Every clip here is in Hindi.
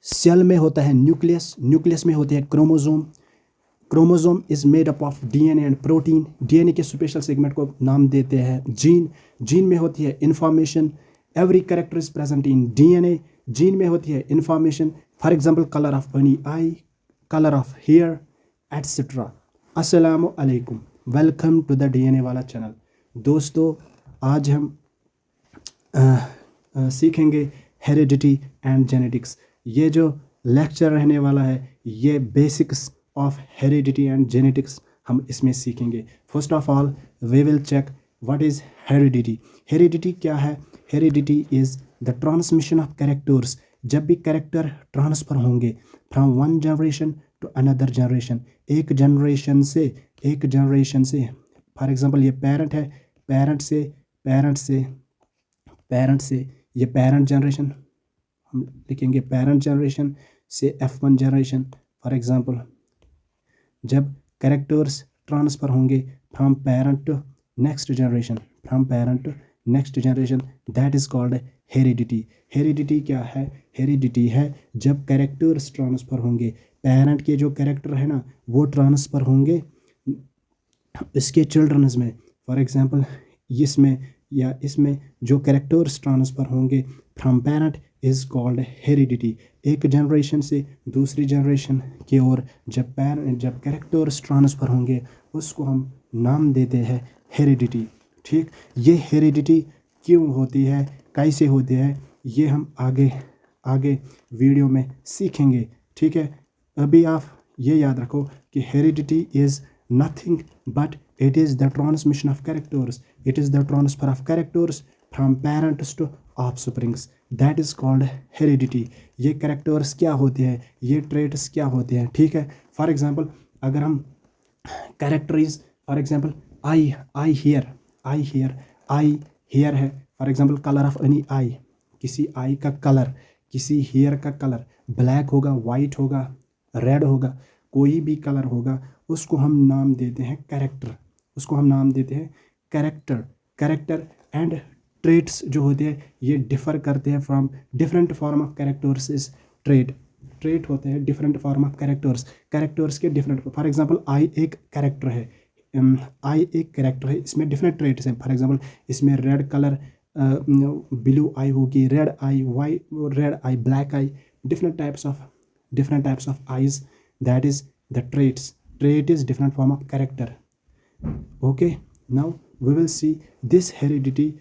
सेल में होता है न्यूक्लियस, न्यूक्लियस में होते हैं chromosome, chromosome is made up of DNA and protein, DNA के स्पेशल सेगमेंट को नाम देते हैं जीन, जीन में होती है information, every character is present in DNA, gene में होती है information, for example colour of any eye, colour of hair etcetera. अस्सलामु अलैकुम, वेलकम टू द डीएनए वाला चैनल। दोस्तों आज हम सीखेंगे हेरिडिटी एंड जेनेटिक्स। ये जो लेक्चर रहने वाला है ये basics of heredity and genetics हम इसमें सीखेंगे। First of all we will check what is heredity. Heredity क्या है? Heredity is the transmission of characters. जब भी कैरेक्टर ट्रांसफ़र होंगे from one generation to another generation, एक जनरेशन से फॉर एग्जांपल ये पेरेंट है, पेरेंट से ये पेरेंट जनरेशन हम लिखेंगे, पेरेंट जनरेशन से F1 जनरेशन। फॉर एग्जांपल जब कैरेक्टर्स ट्रांसफ़र होंगे from parent to next generation, that is called heredity. Heredity क्या है? हेरिडिटी है जब कैरेक्टर्स ट्रांसफ़र होंगे, पेरेंट के जो कैरेक्टर है ना वो ट्रांसफ़र होंगे इसके चिल्ड्रंस में। फॉर एग्जांपल इसमें जो कैरेक्टर्स ट्रांसफ़र होंगे from parent is called heredity. एक जनरेशन से दूसरी जनरेशन की ओर जब कैरेक्टर्स ट्रांसफ़र होंगे उसको हम नाम देते हैं हेरिडिटी। ठीक, ये हेरिडिटी क्यों होती है, कैसे होती है, ये हम आगे वीडियो में सीखेंगे। ठीक है, अभी आप ये याद रखो कि heredity is nothing but it is the transmission of characters, it is the transfer of characters from parents to offsprings, that is called heredity। ये characters क्या होते हैं, ये traits क्या होते हैं? ठीक है, फॉर एग्जांपल अगर हम character is for example eye hair है, for example colour of any eye, किसी आई का कलर, किसी हेयर का कलर ब्लैक होगा, वाइट होगा, रेड होगा, कोई भी कलर होगा उसको हम नाम देते हैं कैरेक्टर एंड ट्रेट्स जो होते हैं ये डिफ़र करते हैं from different form of characters is trait होते हैं डिफरेंट फॉर्म ऑफ कैरेक्टर्स के डिफरेंट। फॉर एग्जांपल आई एक कैरेक्टर है, इसमें डिफरेंट ट्रेट्स हैं। फॉर एग्जांपल इसमें रेड कलर ब्लू आई होगी, red I black I, different types of eyes, that is the trait is different form of character। Okay, now we will see this heredity,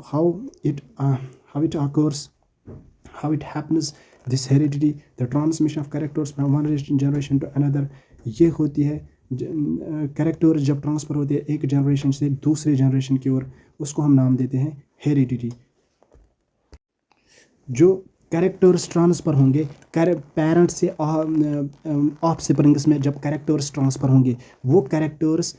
how it occurs, how it happens, this heredity, the transmission of characters from one generation to another। ये होती है कैरेक्टर जब ट्रांसफ़र होती है एक जनरेशन से दूसरे जनरेशन की ओर, उसको हम नाम देते हैं हेरिडिटी। जो कैरेक्टर्स ट्रांसफ़र होंगे पेरेंट से ऑफस्प्रिंग्स में, जब कैरेक्टर्स ट्रांसफ़र होंगे वो कैरेक्टर्स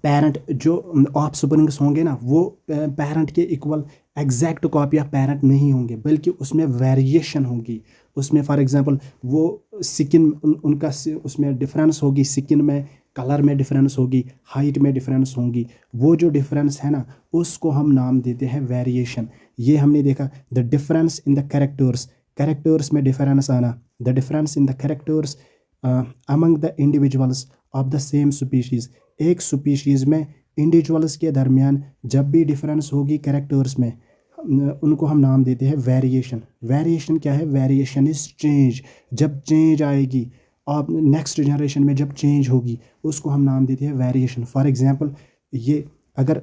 पेरेंट जो ऑफस्प्रिंग्स होंगे ना वो पेरेंट के equal exact copy of parent नहीं होंगे, बल्कि उसमें वेरिएशन होगी। उसमें फॉर एग्जांपल वो स्किन उनका उसमें डिफरेंस होगी, स्किन में कलर में डिफरेंस होगी, हाइट में डिफरेंस होगी। वो जो डिफरेंस है ना उसको हम नाम देते हैं वेरिएशन। ये हमने देखा the difference in the characters में डिफरेंस आना, the difference in the characters among the individuals of the same species. एक स्पीशीज़ में इंडिविजुअल्स के दरमियान जब भी डिफरेंस होगी कैरेक्टर्स में उनको हम नाम देते हैं वेरिएशन। वेरिएशन क्या है? Variation is change. जब चेंज आएगी और नेक्स्ट जनरेशन में जब चेंज होगी उसको हम नाम देते हैं वेरिएशन। फॉर एग्जांपल ये अगर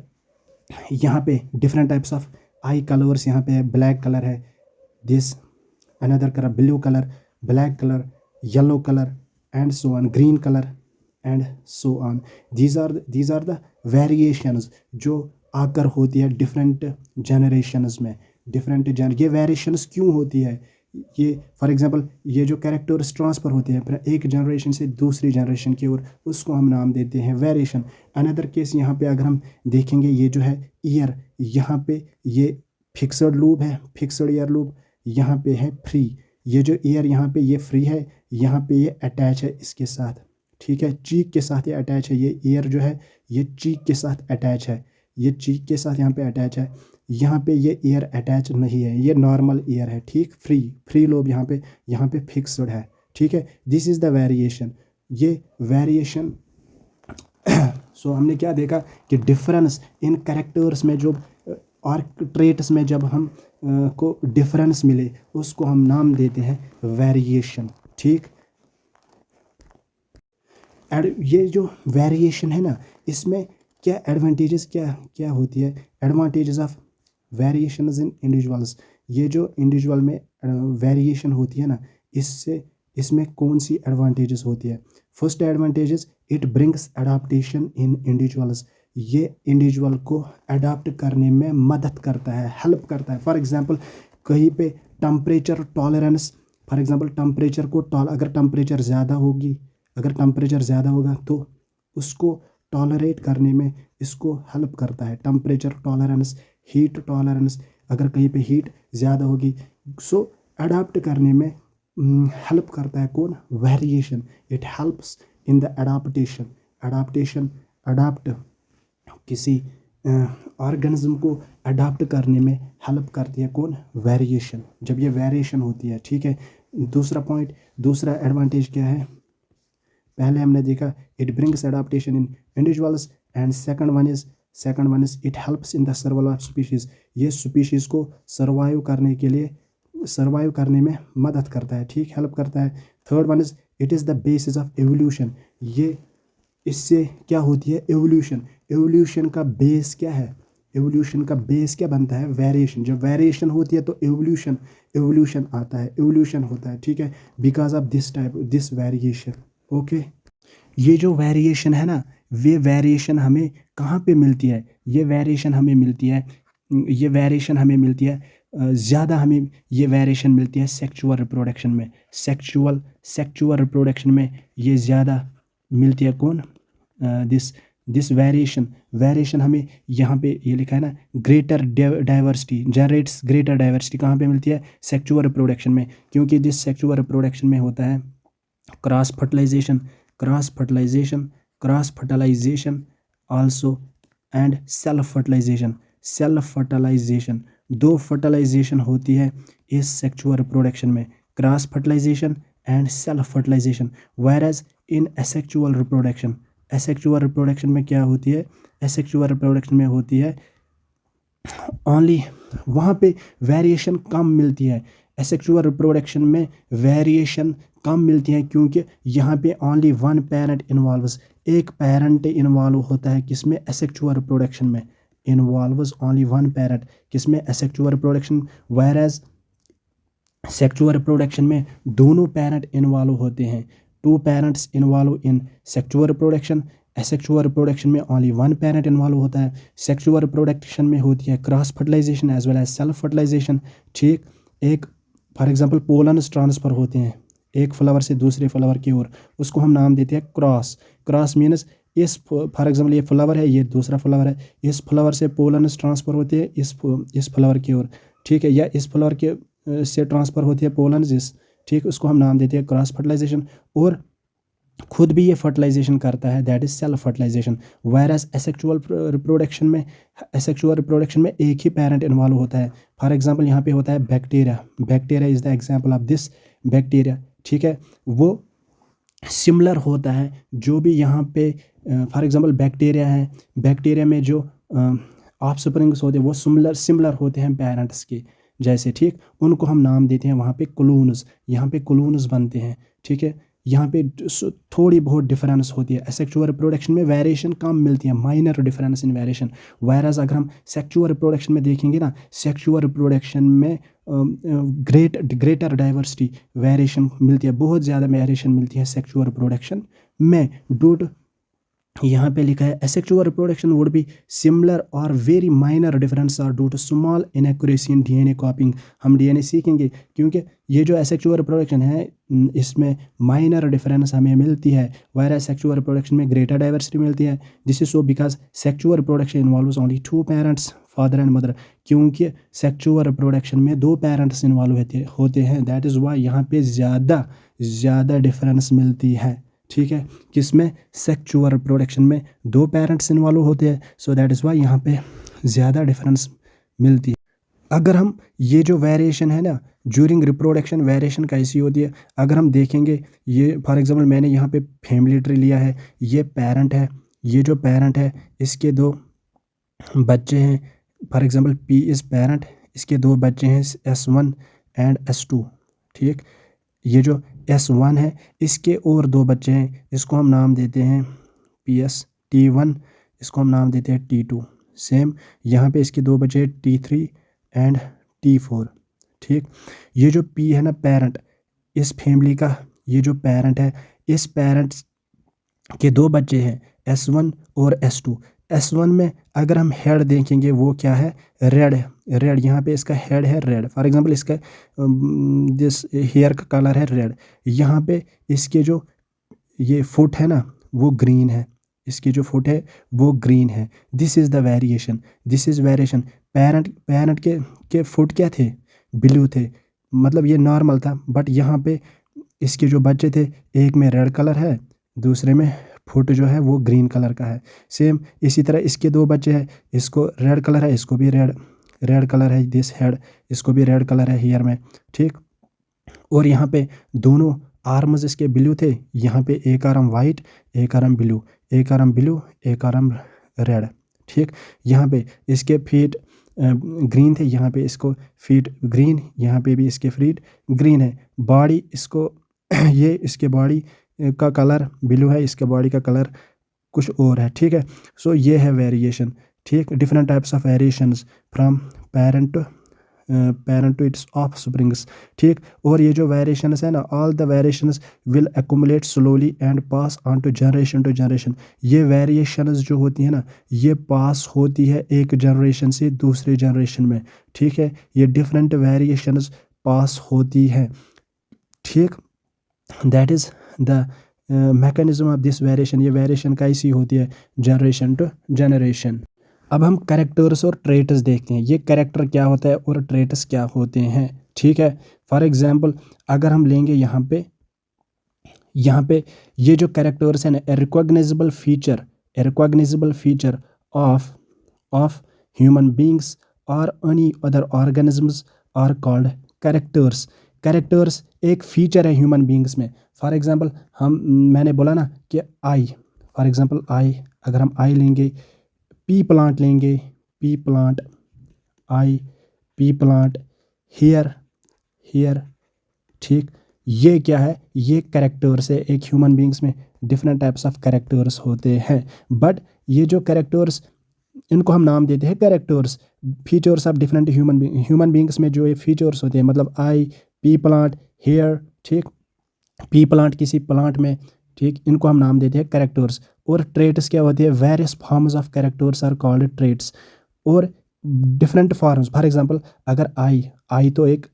यहाँ पे different types of eye colours, यहाँ पे ब्लैक कलर है, this another colour blue colour, black colour, yellow colour and so on, green colour and so on. These are the variations जो आकर होती है डिफरेंट जनरेशन्स में। ये वेरिएशंस क्यों होती है? ये फॉर एग्जांपल ये जो कैरेक्टर्स ट्रांसफ़र होते हैं एक जनरेशन से दूसरी जनरेशन की ओर उसको हम नाम देते हैं वेरिएशन। अनदर केस यहाँ पे अगर हम देखेंगे ये जो है ईयर, यहाँ पे ये फिक्सड लूप है, फिक्सड ईयर लूप, यहाँ पे है फ्री। ये जो ईयर यहाँ पे ये फ्री है, यहाँ पे ये अटैच है इसके साथ। ठीक है, चीक के साथ ये अटैच है। ये ईयर जो है ये चीक के साथ अटैच है, ये चीक के साथ यहाँ पे अटैच है। यहाँ पे ये ईयर अटैच नहीं है, ये नॉर्मल ईयर है, ठीक। फ्री लोब यहाँ पे फिक्स्ड है, ठीक है। दिस इज़ द वेरिएशन, ये वेरिएशन। सो हमने क्या देखा कि डिफरेंस इन कैरेक्टर्स में जो और ट्रेट्स में जब हम को डिफरेंस मिले उसको हम नाम देते हैं वेरिएशन, ठीक। ये जो वेरिएशन है ना, इसमें क्या एडवांटेजेस क्या होती है, advantages of variations in individuals. ये जो इंडिविजुअल में वेरिएशन होती है ना, इसमें कौन सी एडवांटेजेस होती है। First advantages, it brings adaptation in individuals. ये इंडिविजुअल को अडाप्ट करने में मदद करता है, हेल्प करता है। फॉर एग्जांपल कहीं पे temperature tolerance, for example temperature को अगर टेम्परेचर ज़्यादा होगा तो उसको टॉलरेट करने में इसको हेल्प करता है। टेम्परेचर टॉलरेंस, हीट टॉलरेंस, अगर कहीं पे हीट ज़्यादा होगी सो अडाप्ट करने में हेल्प करता है कौन, variation. It helps in the adaptation adapt किसी ऑर्गेनिज्म को अडाप्ट करने में हेल्प करती है कौन, वेरिएशन, जब ये वेरिएशन होती है, ठीक है। दूसरा एडवांटेज क्या है, पहले हमने देखा it brings adaptation in individuals, and second one is it helps in the survival of species. ये स्पीशीज़ को सर्वाइव करने में मदद करता है, ठीक, हेल्प करता है। Third one is it is the basis of evolution. ये इससे क्या होती है, एवोल्यूशन का बेस क्या है, एवोल्यूशन का बेस क्या बनता है, वेरिएशन। जब वेरिएशन होती है तो एवोल्यूशन आता है, एवोल्यूशन होता है, ठीक है, because of this variation, okay. ये जो वेरिएशन है ना, वे वेरिएशन हमें कहाँ पे मिलती है, ये वेरिएशन हमें मिलती है ज़्यादा हमें ये वेरिएशन मिलती है सेक्सुअल रिप्रोडक्शन में। सेक्सुअल रिप्रोडक्शन में ये ज़्यादा मिलती है कौन, दिस वेरिएशन हमें यहाँ पे ये लिखा है ना, greater diversity generates greater diversity कहाँ पे मिलती है, सेक्सुअल रिप्रोडक्शन में, क्योंकि दिस सेक्सुअल रिप्रोडक्शन में होता है cross fertilisation also and self fertilisation. दो फर्टिलाइजेशन होती है इस सेक्सुअल रिप्रोडक्शन में, cross fertilisation and self fertilisation. Whereas in asexual reproduction में क्या होती है, एसेक्सुअल रिप्रोडक्शन में होती है ओनली, वहाँ पे वेरिएशन कम मिलती है। एसेक्सुअल रिप्रोडक्शन में वेरिएशन कम मिलती है क्योंकि यहाँ पे ओनली वन पेरेंट इन्वॉल्व्स, एक पेरेंट इन्वॉल्व होता है किसमें, एसेक्सुअल रिप्रोडक्शन में इन्वॉल्व्स ओनली वन पेरेंट, किसमें, asexual reproduction. Whereas sexual reproduction में दोनों पेरेंट इन्वॉल्व होते हैं, 2 parents involve in sexual reproduction. Asexual reproduction में ओनली वन पेरेंट इन्वॉल्व होता है। सेक्सुअल रिप्रोडक्शन में होती है cross fertilisation as well as self fertilisation, ठीक। एक फॉर एग्जांपल पोलन्स ट्रांसफ़र होते हैं एक फ्लावर से दूसरे फ्लावर की ओर, उसको हम नाम देते हैं क्रॉस मीन्स इस फॉर एग्जांपल ये फ्लावर है, ये दूसरा फ्लावर है, इस फ्लावर से पोलन्स ट्रांसफ़र होते हैं इस फ्लावर की ओर, ठीक है, या इस फ्लावर के से ट्रांसफ़र होती है पोलन्स, ठीक, उसको हम नाम देते हैं क्रॉस फर्टिलाइजेशन। और खुद भी ये फर्टिलाइजेशन करता है, that is self fertilisation. Whereas asexual reproduction में एक ही पेरेंट इन्वॉल्व होता है। फॉर एग्जांपल यहाँ पे होता है bacteria is the example of this bacteria, ठीक है, वो सिमिलर होता है जो भी यहाँ पे फॉर एग्जांपल बैक्टीरिया है, बैक्टीरिया में जो ऑफस्प्रिंग्स होते हैं वो सिमिलर होते हैं पेरेंट्स के जैसे, ठीक, उनको हम नाम देते हैं वहाँ पे क्लोन्स, यहाँ पे क्लोन्स बनते हैं, ठीक है। यहाँ पे थोड़ी बहुत डिफरेंस होती है। एसेक्सुअल रिप्रोडक्शन में वेरिएशन कम मिलती है, minor difference in variation. Virus अगर हम सेक्सुअल रिप्रोडक्शन में देखेंगे ना, सेक्सुअल रिप्रोडक्शन में ग्रेटर डाइवर्सिटी वेरिएशन मिलती है, बहुत ज़्यादा वेरिएशन मिलती है सेक्सुअल रिप्रोडक्शन में। ड्यू टू यहाँ पे लिखा है asexual reproduction would be similar और very minor difference are due to small inaccuracy in DNA copying. हम डीएनए सीखेंगे क्योंकि ये जो एसेक्सुअल रिप्रोडक्शन है इसमें माइनर डिफरेंस हमें मिलती है, वायरस सेक्सुअल रिप्रोडक्शन में ग्रेटर डाइवर्सिटी मिलती है। This is so because sexual reproduction involves only 2 parents, father and mother, क्योंकि सेक्सुअल रिप्रोडक्शन में 2 पेरेंट्स इन्वॉल्व होते हैं, दैट इज़ वाई यहाँ पे ज़्यादा डिफरेंस मिलती है, ठीक है। किसमें, सेक्सुअल रिप्रोडक्शन में 2 पेरेंट्स इन्वॉल्व होते हैं, सो दैट इज़ वाई यहाँ पे ज़्यादा डिफरेंस मिलती है। अगर हम ये जो वेरिएशन है ना ज्यूरिंग रिप्रोडक्शन, वेरिएशन कैसी होती है, अगर हम देखेंगे, ये फॉर एग्जांपल मैंने यहाँ पे फैमिली ट्री लिया है, ये पेरेंट है, ये जो पेरेंट है इसके दो बच्चे हैं, for example P is parent, इसके दो बच्चे हैं S1 एंड S2। ठीक, ये जो S1 है इसके और दो बच्चे हैं, इसको हम नाम देते हैं PS T1, इसको हम नाम देते हैं T2। सेम यहाँ पे इसके दो बच्चे T3 एंड T4। ठीक, ये जो P है ना पेरेंट, इस फैमिली का ये जो पेरेंट है, इस पेरेंट के दो बच्चे हैं S1 और S2। S1 में अगर हम हेड देखेंगे वो क्या है, रेड है, रेड यहाँ पे इसका हेड है रेड, फॉर एग्जांपल इसका दिस हेयर का कलर है रेड। यहाँ पे इसके जो ये फुट है ना वो ग्रीन है, इसकी जो फुट है वो ग्रीन है। This is the variation, this is variation. Parent के फुट क्या थे, ब्लू थे, मतलब ये नॉर्मल था, बट यहाँ पे इसके जो बच्चे थे एक में रेड कलर है, दूसरे में फुट जो है वो ग्रीन कलर का है। सेम इसी तरह इसके दो बच्चे हैं, इसको रेड कलर है, इसको भी रेड कलर है, दिस हेड, इसको भी रेड कलर है हेयर में। ठीक, और यहाँ पे दोनों आर्म्स इसके ब्लू थे, यहाँ पे एक आर्म वाइट, एक आर्म ब्लू, एक आर्म ब्लू, एक आर्म रेड। ठीक, यहाँ पे इसके फीट ग्रीन थे, यहाँ पे इसको फीट ग्रीन, यहाँ पे भी इसके फीट ग्रीन है। बॉडी इसको ये इसके बॉडी का कलर ब्लू है, इसके बॉडी का कलर कुछ और है। ठीक है, सो ये है वेरिएशन। ठीक, different types of variations from parent to its offsprings. ठीक, और ये जो वेरिएशंस है ना, all the variations will accumulate slowly and pass on to generation. ये वेरिएशंस जो होती है ना ये पास होती है एक जनरेशन से दूसरे जनरेशन में। ठीक है, ये डिफरेंट वेरिएशंस पास होती है। ठीक, that is the mechanism of this variation. ये वेरिएशन कैसी होती है, जनरेशन टू जनरेशन। अब हम कैरेक्टर्स और ट्रेट्स देखते हैं, ये कैरेक्टर क्या होता है और ट्रेट्स क्या होते हैं। ठीक है, फॉर एग्जांपल अगर हम लेंगे यहाँ पे ये जो कैरेक्टर्स हैं ना, a recognisable feature of human beings और any other organisms are called characters एक फीचर है ह्यूमन बींग्स में। फॉर एग्जांपल मैंने बोला ना कि आई, फॉर एग्जांपल आई, अगर हम आई लेंगे, पी प्लांट लेंगे, पी प्लांट, आई, पी प्लांट, हेयर। ठीक, ये क्या है, ये कैरेक्टर्स है। एक ह्यूमन बींग्स में डिफरेंट टाइप्स ऑफ कैरेक्टर्स होते हैं, बट ये जो कैरेक्टर्स इनको हम नाम देते हैं characters, features of different human beings में जो ये फीचर्स होते हैं, मतलब आई, पी प्लांट, हेयर। ठीक, पी प्लांट किसी प्लांट में, ठीक, इनको हम नाम देते हैं कैरेक्टर्स। और ट्रेट्स क्या होती है, various forms of characters are called traits. और डिफरेंट फॉर्म्स, फॉर एग्जांपल अगर आई तो एक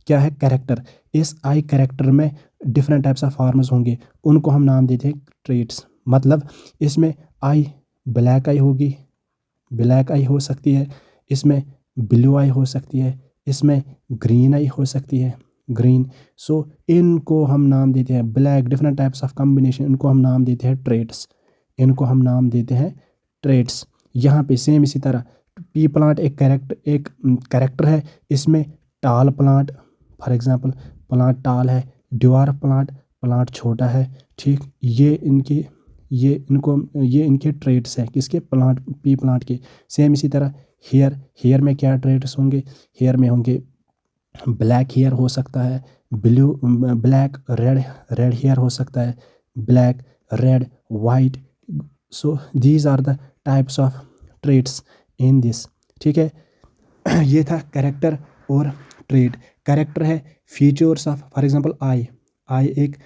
क्या है, कैरेक्टर, इस आई कैरेक्टर में डिफरेंट टाइप्स ऑफ फॉर्म्स होंगे, उनको हम नाम देते हैं ट्रेट्स। मतलब इसमें आई ब्लैक आई होगी, ब्लैक आई हो सकती है, इसमें ब्लू आई हो सकती है, इसमें ग्रीन आई हो सकती है, ग्रीन। सो इनको हम नाम देते हैं black, different types of combination, इनको हम नाम देते हैं ट्रेट्स, इनको हम नाम देते हैं ट्रेट्स। यहाँ पे सेम इसी तरह पी प्लांट एक कैरेक्टर है, इसमें टाल प्लांट, फॉर एग्जांपल प्लांट टाल है, ड्वार्फ प्लांट छोटा है। ठीक, ये इनके ट्रेट्स हैं, किसके, पी प्लांट के। सेम इसी तरह हेयर में क्या ट्रेट्स होंगे, हेयर में होंगे ब्लैक हेयर हो सकता है, ब्लैक रेड हेयर हो सकता है, black red white. So these are the types of traits in this. ठीक है, ये था कैरेक्टर और ट्रेट। कैरेक्टर है features of, for example eye एक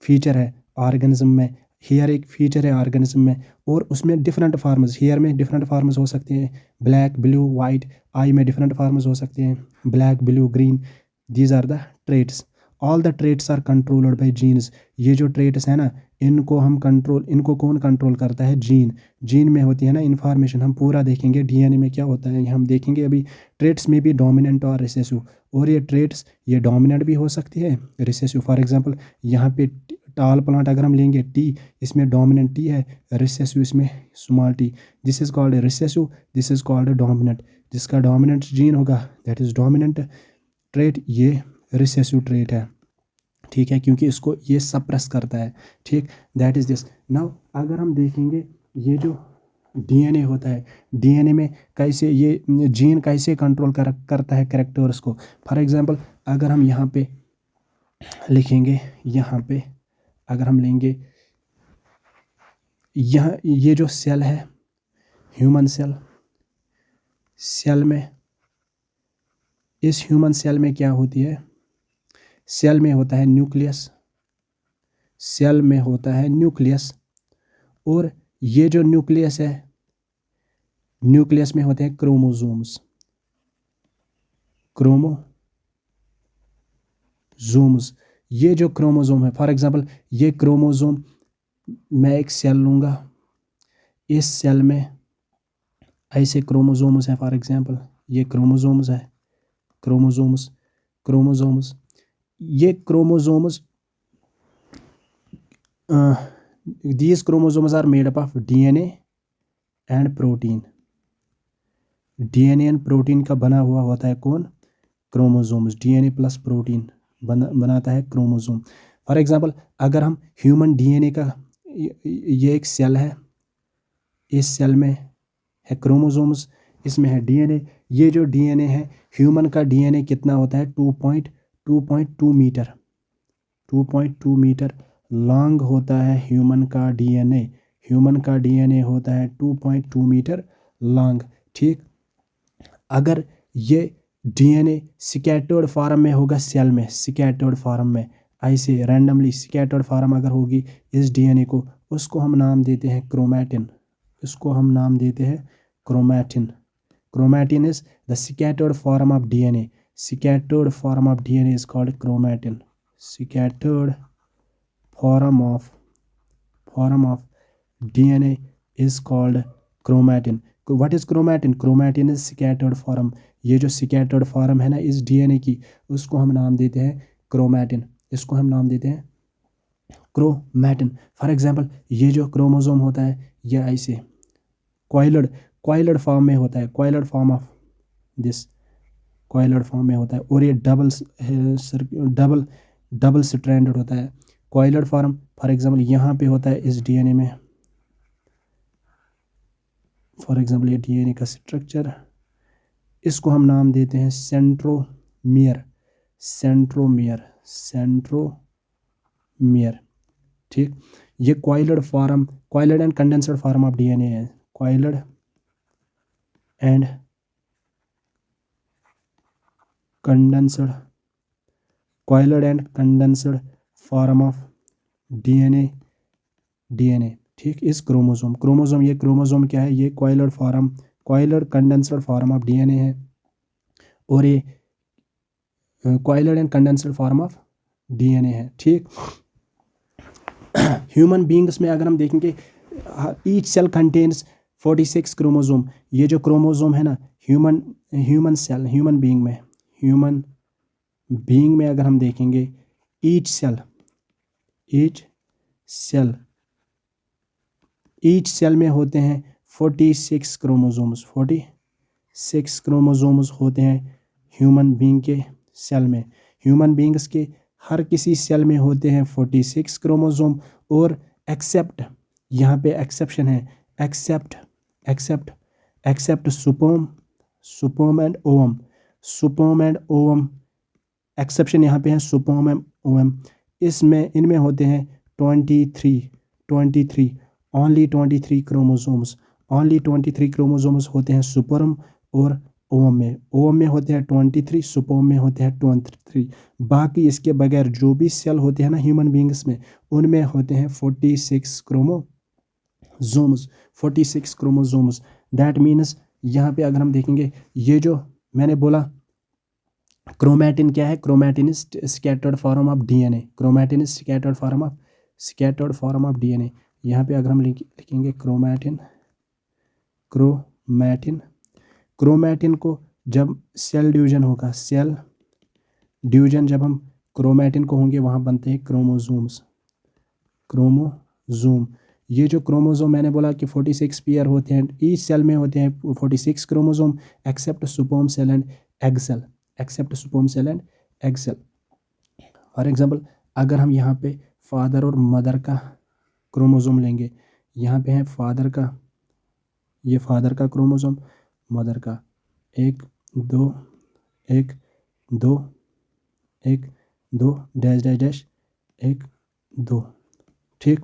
फीचर है ऑर्गेनिज्म में, हेयर एक फीचर है ऑर्गेनिज्म में, और उसमें डिफरेंट फार्म्स, हेयर में डिफरेंट फार्म्स हो सकते हैं, ब्लैक ब्लू वाइट। आई में डिफरेंट फार्म्स हो सकते हैं, black blue green. These are the traits. All the traits are controlled by genes. ये जो ट्रेट्स है ना, इनको कौन कंट्रोल करता है, जीन में होती है ना इन्फॉर्मेशन। हम पूरा देखेंगे डीएनए में क्या होता है, हम देखेंगे अभी। ट्रेट्स में भी डोमिनेंट और रिसेसिव, और ये ट्रेट्स ये डोमिनेंट भी हो सकती है, रिसेसिव। फॉर एग्जांपल यहाँ पे टाल प्लांट अगर हम लेंगे, टी, इसमें डोमिनेंट टी है, रिसेसिव इसमें small T. This is called recessive, this is called dominant. जिसका डोमिनेंट जीन होगा दैट इज़ डोमिनेंट ट्रेट, ये रिसेसिव ट्रेट है, ठीक है, क्योंकि इसको ये सप्रेस करता है, ठीक, दैट इज़ दिस। नाउ अगर हम देखेंगे ये जो डीएनए होता है, डीएनए में कैसे ये जीन कैसे कंट्रोल करता है कैरेक्टर्स को। फॉर एग्जांपल अगर हम यहाँ पे लिखेंगे, यहाँ पे अगर हम लेंगे यहाँ ये जो सेल है ह्यूमन सेल, सेल में, इस ह्यूमन सेल में क्या होती है, सेल में होता है न्यूक्लियस, सेल में होता है न्यूक्लियस, और ये जो न्यूक्लियस है, न्यूक्लियस में होते हैं क्रोमोसोम्स, क्रोमोसोम्स। ये जो क्रोमोसोम है, फॉर एग्जांपल ये क्रोमोसोम, मैं एक सेल लूँगा, इस सेल में ऐसे क्रोमोसोम्स हैं, फॉर एग्जांपल ये क्रोमोसोम्स है, क्रोमोसोम्स, ये chromosomes, these chromosomes are made up of DNA and protein, DNA and protein का बना हुआ होता है कौन, क्रोमोसोम्स, DNA प्लस प्रोटीन बनाता है क्रोमोसोम। फॉर एग्जांपल अगर हम ह्यूमन DNA का, ये एक सेल है, इस सेल में है क्रोमोसोम्स, इसमें है DNA, ये जो DNA है ह्यूमन का DNA कितना होता है 2.2 मीटर, 2.2 मीटर लॉन्ग होता है ह्यूमन का DNA, ह्यूमन का DNA होता है 2.2 मीटर लॉन्ग, ठीक। अगर ये DNA स्कैटर्ड फॉर्म में होगा सेल में, स्कैटर्ड फॉर्म में ऐसे रैंडमली स्कैटर्ड फॉर्म अगर होगी इस DNA को, उसको हम नाम देते हैं क्रोमैटिन, इसको हम नाम देते हैं chromatin. Chromatin is the scattered form of DNA, scattered form of DNA is called chromatin, scattered form of DNA is called chromatin. What is chromatin? Chromatin is scattered form. ये जो scattered form है ना इस DNA की, उसको हम नाम देते हैं क्रोमैटिन, इसको हम नाम देते हैं क्रोमैटिन। फॉर एग्जांपल ये जो क्रोमोसोम होता है ये ऐसे कॉइलड फॉर्म में होता है, कॉइलड फॉर्म ऑफ दिस, कॉइलड फॉर्म में होता है, और ये डबल स्ट्रैंडेड होता है, कॉइलड फॉर्म। फॉर एग्जांपल यहाँ पे होता है इस DNA में, फॉर एग्जांपल ये DNA का स्ट्रक्चर, इसको हम नाम देते हैं सेंट्रोमियर, ठीक। ये कॉइलड एंड कंडेंसड फॉर्म ऑफ DNA है, कॉइलड एंड कंडेंसड फॉर्म ऑफ DNA, ठीक। इस क्रोमोसोम ये क्रोमोसोम क्या है, ये कॉइलड कंडेंसड फॉर्म ऑफ DNA है, और ये कॉइलड एंड कंडेंसड फॉर्म ऑफ DNA है, ठीक। ह्यूमन बींग्स में अगर हम देखेंगे ईच सेल कंटेन्स 46 क्रोमोसोम, ये जो क्रोमोसोम है ना ह्यूमन बींग में अगर हम देखेंगे ईच सेल में होते हैं 46 क्रोमोसोम्स, 46 क्रोमोसोम्स होते हैं ह्यूमन बींग के सेल में। ह्यूमन बींग्स के हर किसी सेल में होते हैं 46 क्रोमोसोम, और एक्सेप्ट, यहाँ पे एक्सेप्शन है, except sperm and ovum, exception यहाँ पे है सुपर्म एंड ओवम, इनमें होते हैं 23 ओनली 23 क्रोमोसोम्स होते हैं सुपर्म और ओवम में होते हैं 23, सुपर्म में होते हैं 23। बाकी इसके बगैर जो भी सेल होते हैं ना ह्यूमन बींग्स में, उनमें होते हैं 46 क्रोमोसोम्स। दैट मीन्स यहाँ पे अगर हम देखेंगे ये जो मैंने बोला क्रोमैटिन क्या है, chromatin is scattered form of DNA, chromatin is scattered form of DNA। यहाँ पे अगर हम लिखेंगे क्रोमैटिन को जब सेल डिवीजन होगा, जब हम क्रोमैटिन को होंगे वहाँ बनते हैं क्रोमोसोम। ये जो क्रोमोसोम मैंने बोला कि 46 पेयर होते हैं, ईच सेल में होते हैं 46 chromosome except sperm cell and egg cell, except sperm cell and egg cell. For example अगर हम यहाँ पे फादर और मदर का क्रोमोसोम लेंगे, यहाँ पे है फादर का, ये फादर का क्रोमोसोम, मदर का 1 2 1 2 1 2 डैश डैश डैश 1 2, ठीक।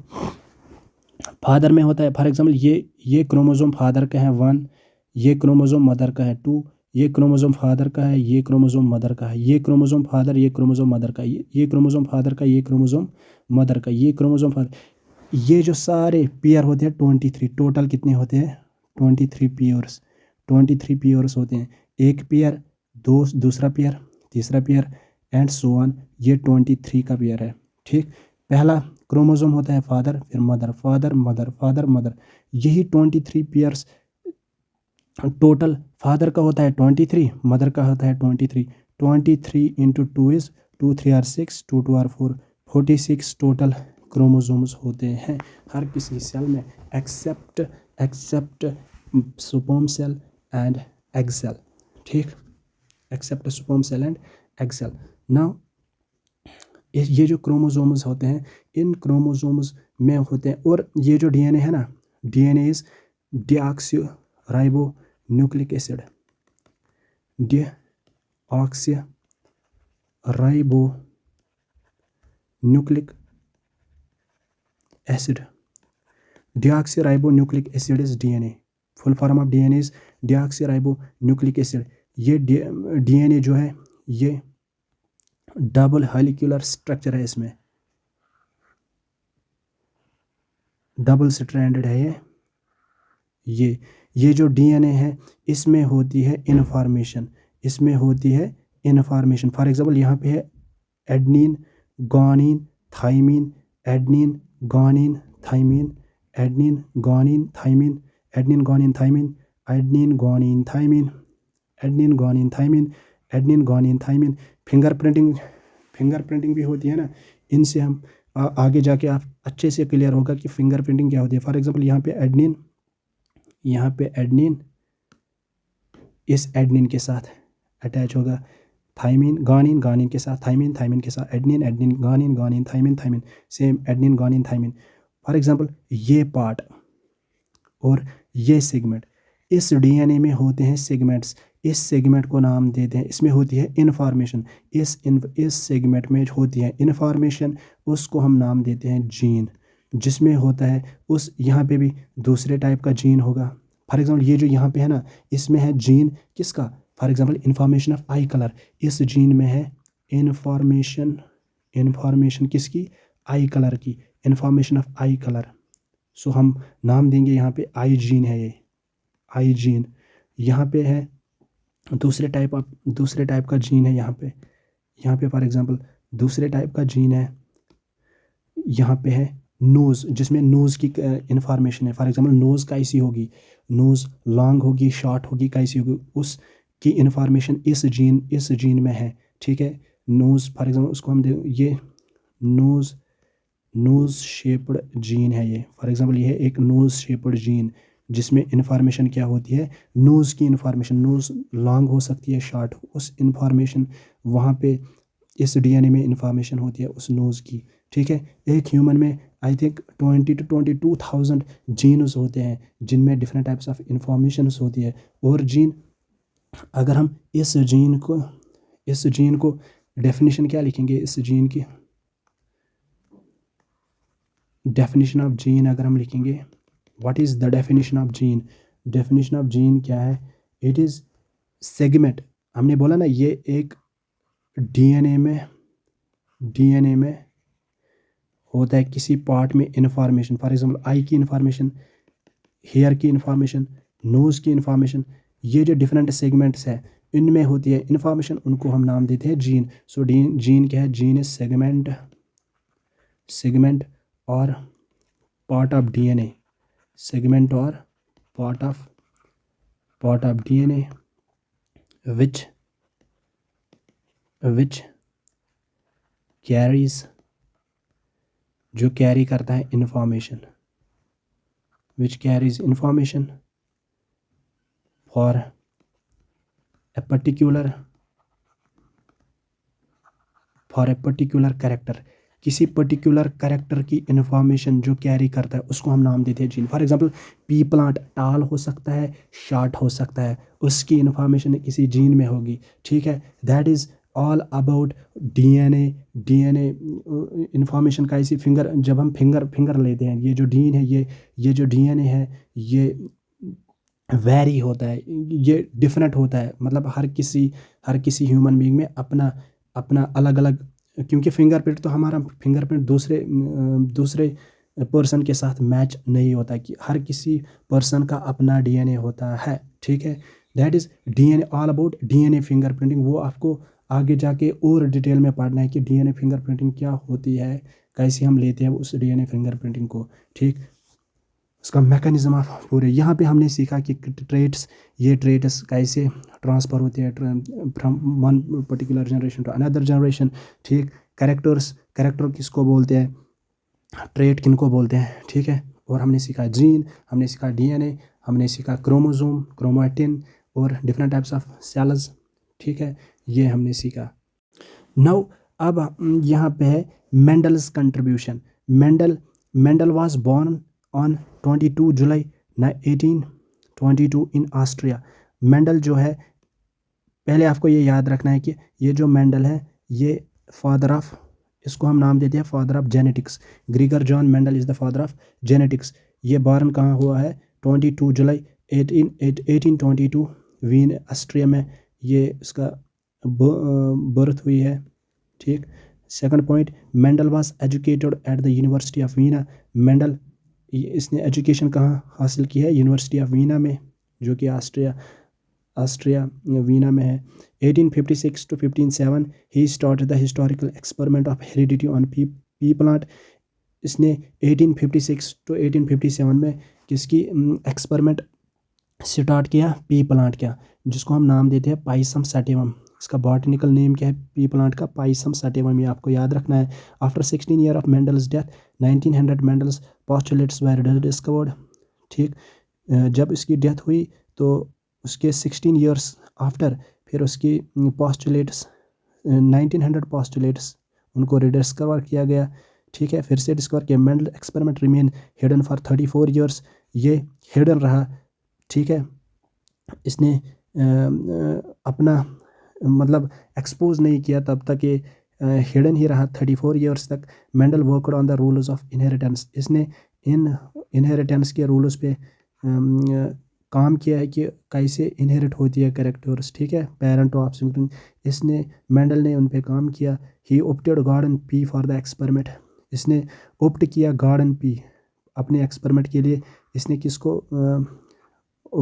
फादर में होता है फॉर एग्जांपल ये क्रोमोसोम फादर का है 1, ये क्रोमोसोम मदर का है 2, ये क्रोमोसोम फादर का है, ये क्रोमोसोम मदर का है, ये क्रोमोसोम फादर, ये क्रोमोसोम मदर का, ये क्रोमोसोम फादर का, ये क्रोमोसोम मदर का, ये क्रोमोसोम फादर, ये जो सारे पेयर होते हैं 23, टोटल कितने होते हैं 23 पेयर्स, 23 पेयर्स होते हैं। एक पेयर, दूसरा पेयर, तीसरा पेयर एंड सो ऑन, ये 23 का पेयर है, ठीक। पहला क्रोमोसोम होता है फादर, फिर mother, father mother, father mother, यही 23 पेयर्स टोटल। फादर का होता है 23, मदर का होता है 23, 23 into 2 is 2 3 are 6, 2 2 are 4, 46 total chromosomes होते हैं हर किसी सेल में except sperm cell and egg cell, ठीक, except sperm cell and egg cell. Now ये जो क्रोमोसोम्स होते हैं, इन क्रोमोसोम्स में होते हैं, और ये जो डीएनए है ना, DNA is deoxyribo nucleic acid, deoxyribo nucleic acid, deoxyribonucleic acid is DNA, full form of DNA is deoxyribonucleic acid। ये DNA जो है ये डबल हेलिकुलर स्ट्रक्चर है, इसमें डबल स्ट्रैंडेड है ये जो DNA है इसमें होती है इन्फॉर्मेशन, इसमें होती है इन्फॉर्मेशन। फॉर एग्जांपल यहाँ पे है adenine guanine thymine, adenine guanine thymine, adenine guanine thymine, adenine guanine thymine, adenine guanine thymine, adenine guanine thymine, adenine guanine thymine. Fingerprinting भी होती है ना, इनसे हम आगे जाके आप अच्छे से क्लियर होगा कि फिंगरप्रिंटिंग क्या होती है। फॉर एग्जांपल यहाँ पे एडनिन, यहाँ पे एडनिन इस एडनिन के साथ अटैच होगा, थाइमिन गॉनिन, गॉनिन के साथ थाइमिन, थाइमिन के साथ adenine, adenine guanine, guanine thymine, thymine same adenine guanine thymine. For example ये पार्ट और ये सेगमेंट, इस डीएनए में होते हैं सेगमेंट्स, इस सेगमेंट को नाम देते हैं, इसमें होती है इन्फॉर्मेशन, इस सेगमेंट में होती है इन्फॉर्मेशन, उसको हम नाम देते हैं जीन, जिसमें होता है उस यहाँ पे भी दूसरे टाइप का जीन होगा। फॉर एग्जांपल ये जो यहाँ पे है ना, इसमें है जीन किसका, for example information of I colour, इस जीन में है इन्फॉर्मेशन किसकी, आई कलर की, इन्फॉर्मेशन ऑफ आई कलर। सो हम नाम देंगे यहाँ पे आई जीन है, ये आई जीन। यहाँ पे है दूसरे टाइप का जीन है, यहाँ पे फॉर एग्जांपल दूसरे टाइप का जीन है, यहाँ पे है नोज़, जिसमें नोज़ की इन्फॉर्मेशन है। फॉर एग्जांपल नोज़ कैसी होगी, नोज़ लॉन्ग होगी, शॉर्ट होगी, कैसी होगी, उसकी इन्फॉर्मेशन इस जीन में है, ठीक है। नोज़ फॉर एग्जांपल उसको हम ये नोज़ शेप्ड जीन है ये, फॉर एग्जांपल ये है एक नोज़ शेप्ड जीन, जिसमें इन्फॉर्मेशन क्या होती है, नोज़ की इन्फॉर्मेशन, नोज़ लॉन्ग हो सकती है, शॉर्ट, उस इन्फॉर्मेशन वहाँ पे इस डीएनए में इन्फॉर्मेशन होती है उस नोज़ की, ठीक है। एक ह्यूमन में आई थिंक 20 to 22,000 जीन्स होते हैं, जिनमें डिफरेंट टाइप्स ऑफ इंफॉर्मेशन होती है। और जीन, अगर हम इस जीन को डेफिनेशन क्या लिखेंगे, इस जीन की डेफिनेशन ऑफ जीन अगर हम लिखेंगे, what is the definition of gene, definition of gene क्या है, इट इज़ सेगमेंट, हमने बोला ना ये एक डीएनए में होता है किसी पार्ट में इन्फॉर्मेशन, फॉर एग्जांपल आई की इन्फॉर्मेशन, हेयर की इन्फॉर्मेशन, नोज़ की इन्फॉर्मेशन, ये जो डिफरेंट सेगमेंट्स है इनमें होती है इन्फॉर्मेशन, उनको हम नाम देते हैं जीन। सो जीन क्या है, जीन इज सेगमेंट और पार्ट ऑफ डीएनए, सेगमेंट और part of DNA which carries, जो कैरी करता है information, which carries information for a particular character. किसी पर्टिकुलर कैरेक्टर की इन्फॉर्मेशन जो कैरी करता है उसको हम नाम देते हैं gene. For example P plant टाल हो सकता है, शॉर्ट हो सकता है, उसकी इन्फॉर्मेशन किसी जीन में होगी, ठीक है। That is all about DNA information का। इसी फिंगर, जब हम फिंगर लेते हैं, ये जो डीन है, ये जो डीएनए है, ये वेरी होता है, ये डिफरेंट होता है। मतलब हर किसी ह्यूमन बीइंग में अपना अलग अलग, क्योंकि फिंगरप्रिंट तो हमारा फिंगरप्रिंट दूसरे पर्सन के साथ मैच नहीं होता, कि हर किसी पर्सन का अपना डीएनए होता है, ठीक है। That is DNA, all about DNA fingerprinting. वो आपको आगे जाके और डिटेल में पढ़ना है कि डीएनए फिंगरप्रिंटिंग क्या होती है, कैसे हम लेते हैं उस डीएनए फिंगरप्रिंटिंग को, ठीक। उसका मैकेनिज्म ऑफ पूरे यहाँ पे हमने सीखा कि ये ट्रेट्स कैसे ट्रांसफ़र होते हैं from one particular generation to another generation, ठीक। कैरेक्टर किसको बोलते हैं, ट्रेट किनको बोलते हैं, ठीक है। और हमने सीखा जीन, हमने सीखा डीएनए, हमने सीखा क्रोमोसोम, क्रोमैटिन और डिफरेंट टाइप्स ऑफ सेल्स, ठीक है। ये हमने सीखा। नाउ अब यहाँ पे है Mendel's contribution. Mendel was born on 22 July 1822 in Austria. Mendel जो है, पहले आपको ये याद रखना है कि ये जो मेंडल है, ये फादर ऑफ, इसको हम नाम देते हैं father of genetics. ग्रीगर John Mendel is the father of genetics. ये बॉर्न कहाँ हुआ है, 22 जुलाई 1822 वीन ऑस्ट्रिया में ये इसका बर्थ हुई है, ठीक। Second point, Mendel was educated at the university of Veena. Mendel, इसने एजुकेशन कहाँ हासिल की है, यूनिवर्सिटी ऑफ वीना में, जो कि ऑस्ट्रिया वीना में है। 1856 to 1507 he started the historical experiment of heredity on P plant. इसने 1856 to 1857 में किसकी एक्सपेरिमेंट स्टार्ट किया, पी प्लांट का, जिसको हम नाम देते हैं पाइसम सैटिवम। इसका बॉटनिकल नेम क्या है पी प्लांट का, पाइसम सैटिवम, ये आपको याद रखना है। After 16 year of Mendel's death 1900 Mendel's postulates were discovered, ठीक। जब इसकी डेथ हुई तो उसके 16 ईयर्स आफ्टर फिर उसकी पोस्टुलेट्स 1900 पोस्टुलेट्स उनको रिडिस्कवर किया गया, ठीक है। फिर से डिस्कवर किया। Mendel experiment remain hidden for 34 years, ये हिडन रहा, ठीक है। इसने अपना मतलब एक्सपोज नहीं किया तब तक, ये हिडन ही रहा 34 ईयर्स तक। Mendel worked on the rules of inheritance. इसने इन इनहेरिटेंस के रूल्स पे काम किया है कि कैसे इनहेरिट होती है कैरेक्टर्स, ठीक है, पेरेंट टू ऑफस्प्रिंग। इसने मेंडल ने उन पे काम किया। He opted garden pea for the experiment. इसने ऑप्ट किया गार्डन पी अपने एक्सपेरिमेंट के लिए। इसने किसको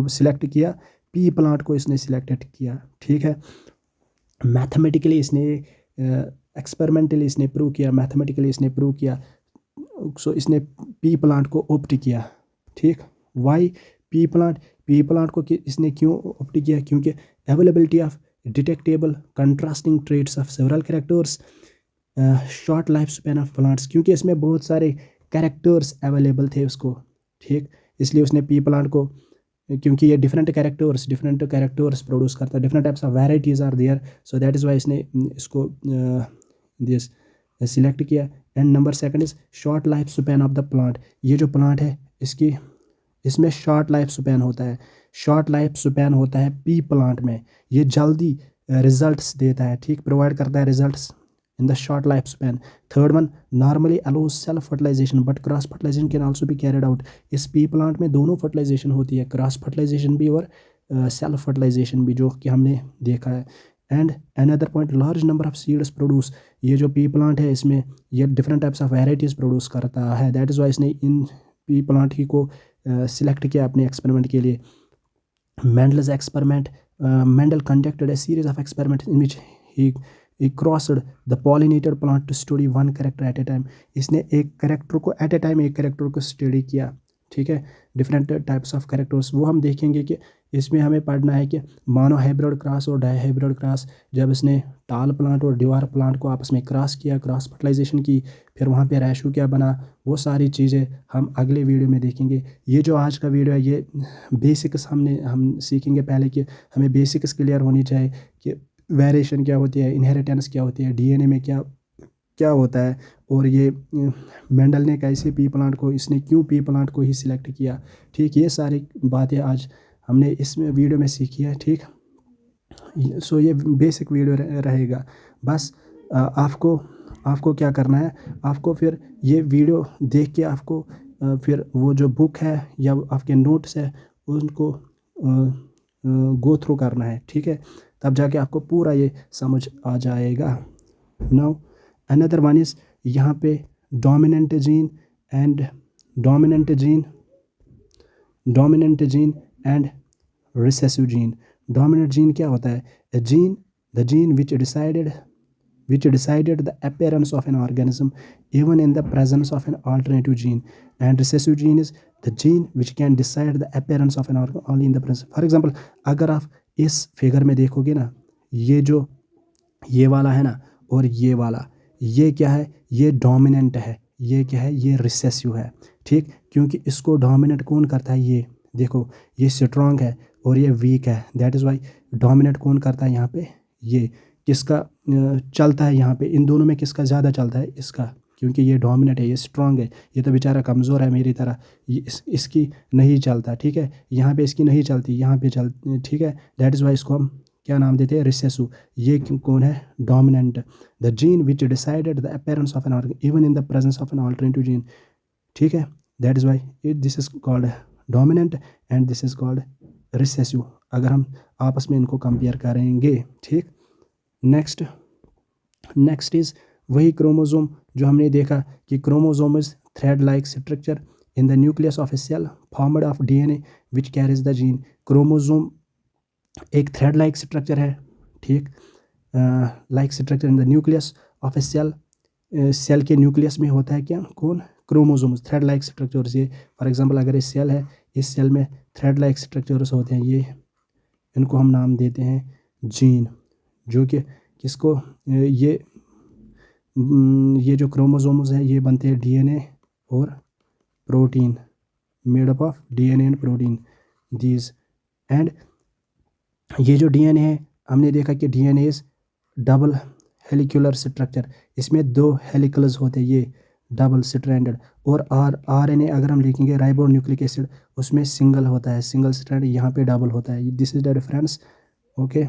सिलेक्ट किया, पी प्लांट को इसने सिलेक्टेड किया, ठीक है। मैथमेटिकली इसने एक्सपेरिमेंटली इसने प्रूव किया, मैथमेटिकली इसने प्रूव किया। सो इसने पी प्लांट को ऑप्ट किया, ठीक। वाई पी प्लांट को इसने क्यों ऑप्ट किया, क्योंकि availability of detectable contrasting traits of several characters, short life span of plants, क्योंकि इसमें बहुत सारे कैरेक्टर्स अवेलेबल थे उसको, ठीक। इसलिए उसने पी प्लांट को, क्योंकि ये डिफरेंट कैरेक्टर्स प्रोड्यूस करता है, different types of varieties are there, so that is why इसने इसको दिस सिलेक्ट किया। And number second is short life span of the plant. ये जो प्लांट है इसमें शॉर्ट लाइफ स्पैन होता है पी प्लांट में। ये जल्दी रिजल्ट्स देता है, ठीक, प्रोवाइड करता है results in the short life span. Third one, normally allows self fertilisation but cross fertilisation can also be carried out. इस पी प्लांट में दोनों फर्टिलाइजेशन होती है, क्रॉस फर्टिलाइजेशन भी और सेल्फ फर्टिलाइजेशन भी, जो कि हमने देखा है। And another point, large number of seeds produce. ये जो पी प्लांट है इसमें ये different types of varieties produce करता है। दैट इज़ वाई इसने इन पी प्लांट ही को सिलेक्ट किया अपने एक्सपेरिमेंट के लिए। Mendel's experiment, Mendel conducted a series of experiment in which he crossed the pollinated plant to study one character at a time. इसने एक कैरेक्टर को स्टडी किया, ठीक है, डिफरेंट टाइप्स ऑफ कैरेक्टर्स। वो हम देखेंगे कि इसमें हमें पढ़ना है कि मोनो हाइब्रिड क्रॉस और डाई हाइब्रिड क्रॉस, जब इसने टाल प्लांट और ड्वार्फ प्लांट को आपस में क्रॉस किया, क्रॉस फर्टिलाइजेशन की, फिर वहाँ पे रेशो क्या बना, वो सारी चीज़ें हम अगले वीडियो में देखेंगे। ये जो आज का वीडियो है ये बेसिक्स हम सीखेंगे पहले कि हमें बेसिक्स क्लियर होनी चाहिए कि वेरिएशन क्या होती है, इनहेरिटेंस क्या होती है, डीएनए में क्या क्या होता है, और ये मेंडल ने कैसे पी प्लांट को, इसने क्यों पी प्लांट को ही सिलेक्ट किया। ठीक, ये सारी बातें आज हमने इस वीडियो में सीखी है। ठीक, सो ये बेसिक वीडियो रहेगा। बस आपको क्या करना है, आपको फिर ये वीडियो देख के आपको फिर वो जो बुक है या आपके नोट्स है उनको गो थ्रू करना है। ठीक है, तब जाके आपको पूरा ये समझ आ जाएगा। नाउ अनदर वन इज़ यहाँ पे dominant gene and dominant gene and recessive gene. Dominant gene क्या होता है? The gene which decided the appearance of an organism even in the presence of an alternative gene, and recessive gene is the gene which can decide the appearance of an organ only in the presence. For example, अगर आप इस फिगर में देखोगे ना, ये वाला है ना और ये वाला, ये क्या है? ये डोमिनेंट है। ये क्या है? ये रिसेसिव है। ठीक, क्योंकि इसको डोमिनेट कौन करता है? ये देखो, ये स्ट्रॉन्ग है और ये वीक है, दैट इज़ वाई डोमिनेट कौन करता है यहाँ पे? ये किसका चलता है यहाँ पे? इन दोनों में किसका ज़्यादा चलता है? इसका, क्योंकि ये डोमिनेट है, ये स्ट्रॉन्ग है। ये तो बेचारा कमज़ोर है मेरी तरह, ये इसकी नहीं चलता। ठीक है, यहाँ पे इसकी नहीं चलती, यहाँ पे चलती। ठीक है, दैट इज़ वाई इसको हम क्या नाम देते हैं? रिसेसिव। ये कौन है? Dominant. The gene which decided the appearance of an organ even in the presence of an alternative gene. ठीक है, that is why this is called dominant and this is called recessive, अगर हम आपस में इनको कंपेयर करेंगे। ठीक, नेक्स्ट इज़ वही क्रोमोसोम जो हमने देखा कि chromosome is thread like structure in the nucleus of a cell formed of DNA which carries the gene. Chromosome एक थ्रेड लाइक स्ट्रक्चर है। ठीक, like structure in the nucleus of a cell. Cell के न्यूक्लियस में होता है क्या? कौन? क्रोमोसोम्स। Thread like structures. ये फॉर एग्जांपल अगर ये सेल है, इस सेल में थ्रेड लाइक स्ट्रक्चर्स होते हैं, ये इनको हम नाम देते हैं जीन। जो कि किसको ये जो क्रोमोसोम्स है ये बनते हैं डीएनए और protein, made up of DNA and protein these. And ये जो डीएनए है, हमने देखा कि डीएनए इज डबल हेलिकुलर स्ट्रक्चर। इसमें 2 हेलिकल्स होते हैं, ये डबल स्ट्रैंडेड। और आरएनए अगर हम लिखेंगे राइबो न्यूक्लिक एसिड, उसमें सिंगल होता है, सिंगल स्ट्रैंड, यहाँ पे डबल होता है। This is the difference. Okay,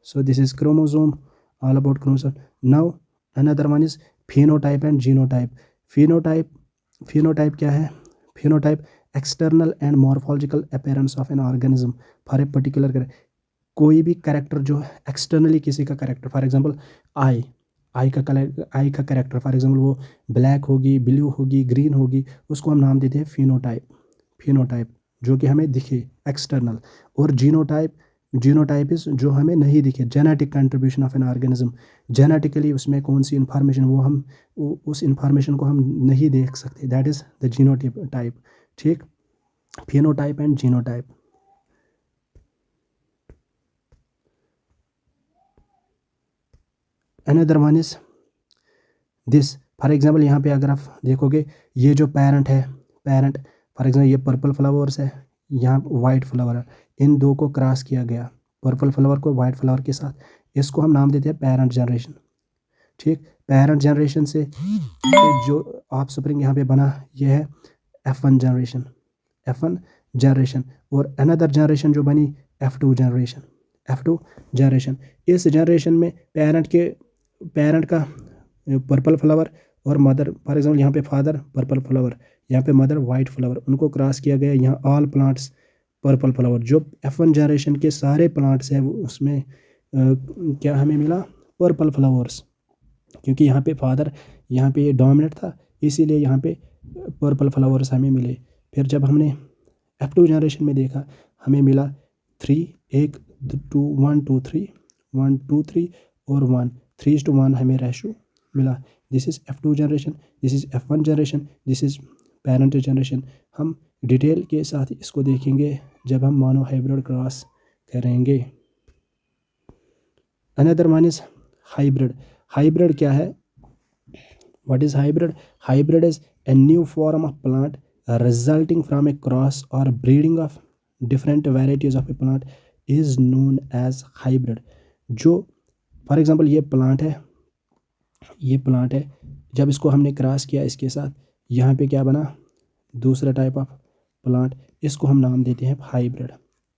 so this is chromosome, all about chromosome. Now another one is phenotype and genotype. Phenotype क्या है? Phenotype external and morphological appearance of an organism for a particular. कोई भी कैरेक्टर जो है एक्सटर्नली किसी का कैरेक्टर, फॉर एग्जांपल आई का कैरेक्टर, फॉर एग्जांपल वो ब्लैक होगी, ब्लू होगी, ग्रीन होगी, उसको हम नाम देते हैं फिनोटाइप, जो कि हमें दिखे एक्सटर्नल। और जीनोटाइप इज जो हमें नहीं दिखे, genetic contribution of an organism. Genetically उसमें कौन सी इंफॉर्मेशन, वो हम उस इंफॉर्मेशन को हम नहीं देख सकते, दैट इज़ द जीनोटाइप। ठीक, phenotype and genotype. Another one is this, for example यहाँ पे अगर आप देखोगे, ये जो पेरेंट फॉर एग्जांपल ये पर्पल फ्लावर्स है, यहाँ वाइट फ्लावर है, इन दो को क्रॉस किया गया, पर्पल फ्लावर को वाइट फ्लावर के साथ, इसको हम नाम देते हैं पेरेंट जनरेशन। ठीक, पेरेंट जनरेशन से जो ऑफस्प्रिंग यहाँ पे बना, ये है F1 जनरेशन। और अनदर जनरेशन जो बनी F2 जनरेशन। इस जनरेशन में पेरेंट का पर्पल फ्लावर और मदर, फॉर एग्जांपल यहाँ पे फादर पर्पल फ्लावर, यहाँ पे मदर वाइट फ्लावर, उनको क्रॉस किया गया। यहाँ ऑल प्लांट्स पर्पल फ्लावर। जो F1 जनरेशन के सारे प्लांट्स हैं उसमें क्या हमें मिला? पर्पल फ्लावर्स, क्योंकि यहाँ पे फादर, यहाँ पे ये डोमिनेट था, इसीलिए यहाँ पे पर्पल फ्लावर्स हमें मिले। फिर जब हमने F2 जनरेशन में देखा, हमें मिला 3 1 2 1 2 3 1 2 3 और 1 3:1 हमें रेशो मिला। This is F2 generation, this is F1 generation, this is parent generation. हम डिटेल के साथ इसको देखेंगे जब हम मोनो हाइब्रिड क्रॉस करेंगे। Another one is hybrid. Hybrid क्या है? What is hybrid? Hybrid is a new form of plant resulting from a cross or breeding of different varieties of a plant is known as hybrid। जो फॉर एग्जांपल ये प्लांट है, ये प्लांट है, जब इसको हमने क्रॉस किया इसके साथ, यहाँ पे क्या बना? दूसरा टाइप ऑफ प्लांट, इसको हम नाम देते हैं हाइब्रिड।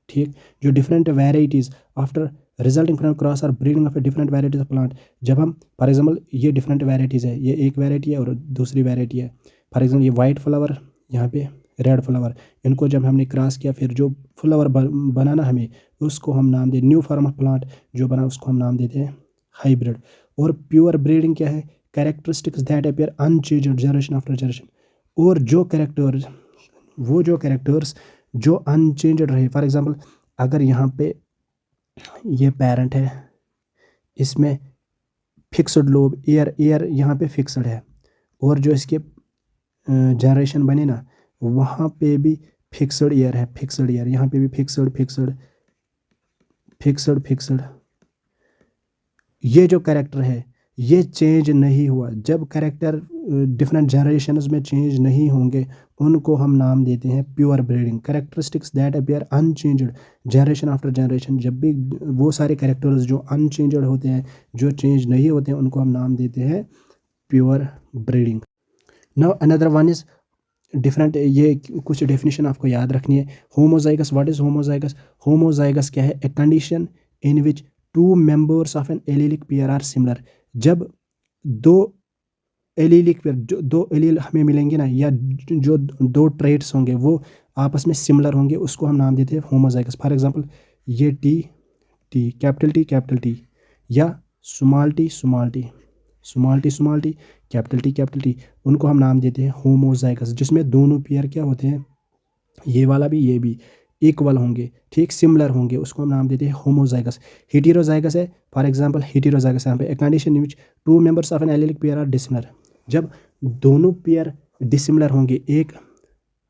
ठीक, जो different varieties after resulting from cross और breeding of a different varieties of plant, जब हम फॉर एग्जांपल ये डिफरेंट वेराइटीज़ है, ये एक वेराइटी है और दूसरी वेराइटी है। फॉर एग्जांपल ये वाइट फ्लावर, यहाँ पे रेड फ्लावर, इनको जब हमने क्रॉस किया फिर जो फ्लावर बनाना हमें, उसको हम नाम दे, न्यू फॉर्म ऑफ प्लांट जो बना उसको हम नाम देते हैं हाइब्रिड। और प्योर ब्रीडिंग क्या है? Characteristics that appear unchanged generation after generation. और जो कैरेक्टर्स, वो जो कैरेक्टर्स जो अनचेंज्ड रहे, फॉर एग्जांपल अगर यहाँ पे ये पेरेंट है, इसमें फिक्स्ड लोब, एयर यहाँ पे फिक्स्ड है, और जो इसके जनरेशन बने ना, वहाँ पे भी फिक्स्ड ईयर है, फिक्स्ड ईयर, यहाँ पे भी फिक्स्ड फिक्स्ड फिक्स्ड फिक्स्ड। ये जो कैरेक्टर है ये चेंज नहीं हुआ। जब कैरेक्टर डिफरेंट जनरेशन्स में चेंज नहीं होंगे उनको हम नाम देते हैं pure breeding. Characteristics that appear unchanged generation after generation, जब भी वो सारे कैरेक्टर्स जो अनचेंज्ड होते हैं, जो चेंज नहीं होते हैं, उनको हम नाम देते हैं pure breeding. Now another one is different, ये कुछ डेफिनेशन आपको याद रखनी है। Homozygous, what is homozygous? Homozygous क्या है? A condition in which two members of an allelic pair are similar. जब दो एलीलिक पेयर, जो दो एलील हमें मिलेंगे ना, या जो दो ट्रेट्स होंगे वो आपस में सिमिलर होंगे, उसको हम नाम देते हैं होमोजाइगस। फॉर एग्जांपल ये टी टी, कैपिटल टी, या small T small T, small T, capital T, उनको हम नाम देते हैं होमोजाइगस, जिसमें दोनों पेयर क्या होते हैं, ये वाला भी ये भी इक्वल होंगे, ठीक, सिमिलर होंगे, उसको हम नाम देते हैं होमोजाइगस। हेटेरोजाइगस है, फॉर एग्जांपल हेटेरोजाइगस यहाँ पे a condition in which two members of an allelic pair are dissimilar. जब दोनों पेयर डिसिमिलर होंगे, एक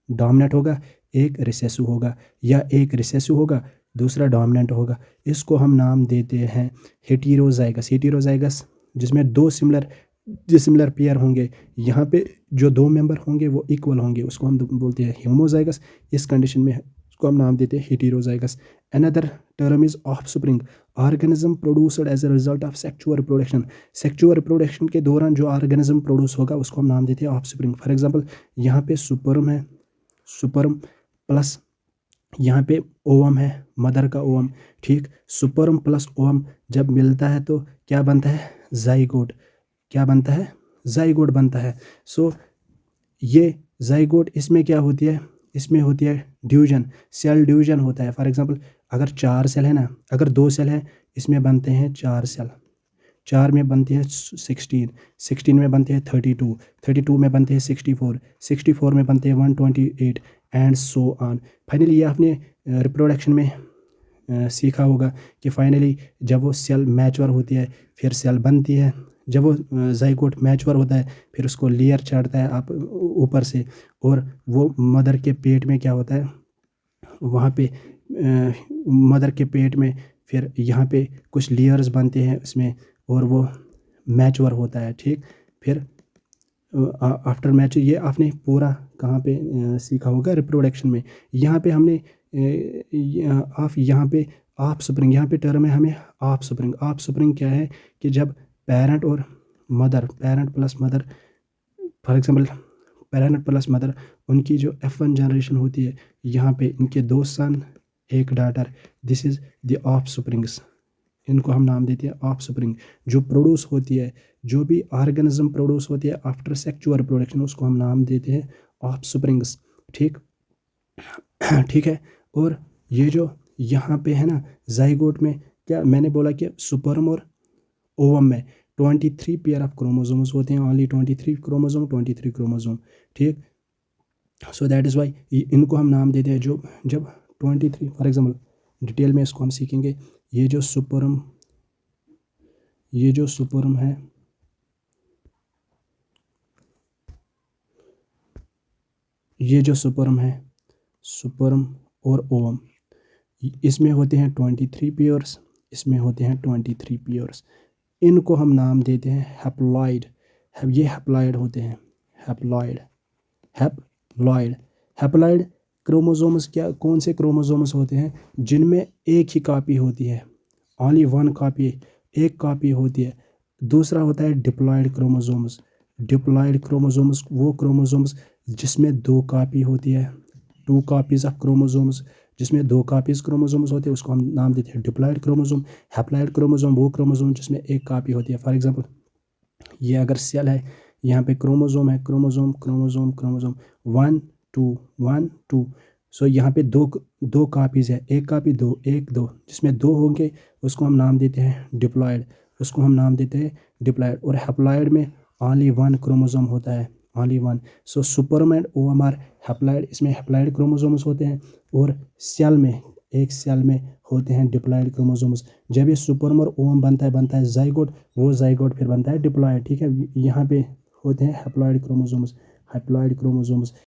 डोमिनेंट होगा एक रिसेसिव होगा, या एक रिसेसिव होगा दूसरा डोमिनेंट होगा, इसको हम नाम देते हैं हेटेरोजाइगस। हेटेरोजाइगस जिसमें दो सिमिलर पेयर होंगे, यहाँ पे जो दो मेंबर होंगे वो इक्वल होंगे, उसको हम बोलते हैं होमोजाइगस। इस कंडीशन में उसको हम नाम देते हैं heterozygous. Another term is offspring, organism produced as a result of sexual reproduction. Sexual reproduction के दौरान जो ऑर्गेनिज्म प्रोड्यूस होगा उसको हम नाम देते हैं ऑफस्प्रिंग। फॉर एग्जांपल यहाँ पे सुपर्म है, सुपर्म प्लस यहाँ पे ओवम है, मदर का ओवम, ठीक, सुपर्म प्लस ओवम जब मिलता है तो क्या बनता है? जाइगोट। क्या बनता है? जाइगोट बनता है। सो ये जाइगोट, इसमें क्या होती है? इसमें होती है ड्यूजन, सेल ड्यूजन होता है। फॉर एग्जांपल अगर 4 सेल है ना, अगर 2 सेल है, इसमें बनते हैं 4 सेल, 4 में बनते हैं 16, 16 में बनते हैं 32, 32 में बनते हैं 64, 64 में बनते हैं 128 एंड सो ऑन। फाइनली ये आपने रिप्रोडक्शन में सीखा होगा कि फाइनली जब वो सेल मैच्योर होती है फिर सेल बनती है, जब वो जाइगोट मैच्योर होता है फिर उसको लेयर चढ़ता है आप ऊपर से, और वो मदर के पेट में क्या होता है, वहाँ पे मदर के पेट में फिर यहाँ पे कुछ लेयर्स बनते हैं उसमें, और वो मैच्योर होता है, ठीक। फिर आफ्टर मैच, ये आपने पूरा कहाँ पे सीखा होगा? रिप्रोडक्शन में। यहाँ पे हमने यहाँ पे ऑफ स्प्रिंग, यहाँ पे टर्म है हमें ऑफ स्प्रिंग। ऑफ स्प्रिंग क्या है कि जब पेरेंट और mother, parent plus mother, for example parent plus mother, उनकी जो F1 जनरेशन होती है, यहाँ पे इनके 2 सन एक daughter, this is the of springs. इनको हम नाम देते हैं ऑफ स्प्रिंग। जो प्रोड्यूस होती है, जो भी ऑर्गेनिज्म प्रोड्यूस होती है आफ्टर सेक्सुअल रिप्रोडक्शन, उसको हम नाम देते हैं ऑफ स्प्रिंग्स, ठीक। ठीक है। और ये जो यहाँ पे है ना जाइगोट में, क्या मैंने बोला कि सुपर्म और ओवम में 23 पेयर ऑफ क्रोमोसोम्स होते हैं, ओनली 23 क्रोमोसोम, 23 क्रोमोसोम, ठीक। सो दैट इज़ वाई इनको हम नाम देते हैं, जो जब 23, फॉर एग्जांपल डिटेल में इसको हम सीखेंगे। ये जो सुपर्म है, ये जो सुपर्म है, सुपर्म और ओवम, इसमें होते हैं 23 पेयर्स, इसमें होते हैं 23 पेयर्स। इनको हम नाम देते हैं हैप्लॉइड। ये हैप्लॉइड होते हैं, हैप्लॉइड, हैप्लॉइड। हैप्लॉइड क्रोमोसोम्स क्या, कौन से क्रोमोसोम्स होते हैं जिनमें एक ही कॉपी होती है, ओनली वन कॉपी, एक कॉपी होती है। दूसरा होता है डिप्लॉइड क्रोमोसोम्स। डिप्लॉइड क्रोमोसोम्स वो क्रोमोसोम्स जिसमें दो कॉपी होती है, टू कॉपीज ऑफ क्रोमोसोम्स, जिसमें दो कॉपीज क्रोमोसोम्स होते हैं, उसको हम नाम देते हैं डिप्लॉइड क्रोमोसोम। हैप्लॉइड क्रोमोसोम वो क्रोमोसोम जिसमें एक कॉपी होती है। फॉर एग्जांपल ये अगर सेल है, यहाँ पे क्रोमोसोम है, क्रोमोसोम क्रोमोसोम क्रोमोसोम 1 2 1 2। सो यहाँ पे दो दो कापीज़ है, एक कापी दो, एक दो, जिसमें दो होंगे उसको हम नाम देते हैं डिप्लॉइड, उसको हम नाम देते हैं डिप्लॉइड। और हैप्लॉइड में ओनली वन क्रोमोसोम होता है, only one. So sperm and ovum haploid, इसमें हैप्लॉइड क्रोमोसोम्स होते हैं। और सेल में, एक सेल में होते हैं डिप्लॉइड क्रोमोसोम्स। जब ये सुपर्म और ओवम बनता है जाइगोट, वो जाइगोट फिर बनता है डिप्लॉइड। ठीक है, यहाँ पे होते हैं हैप्लॉइड क्रोमोसोम्स, हैप्लॉइड क्रोमोसोम्स।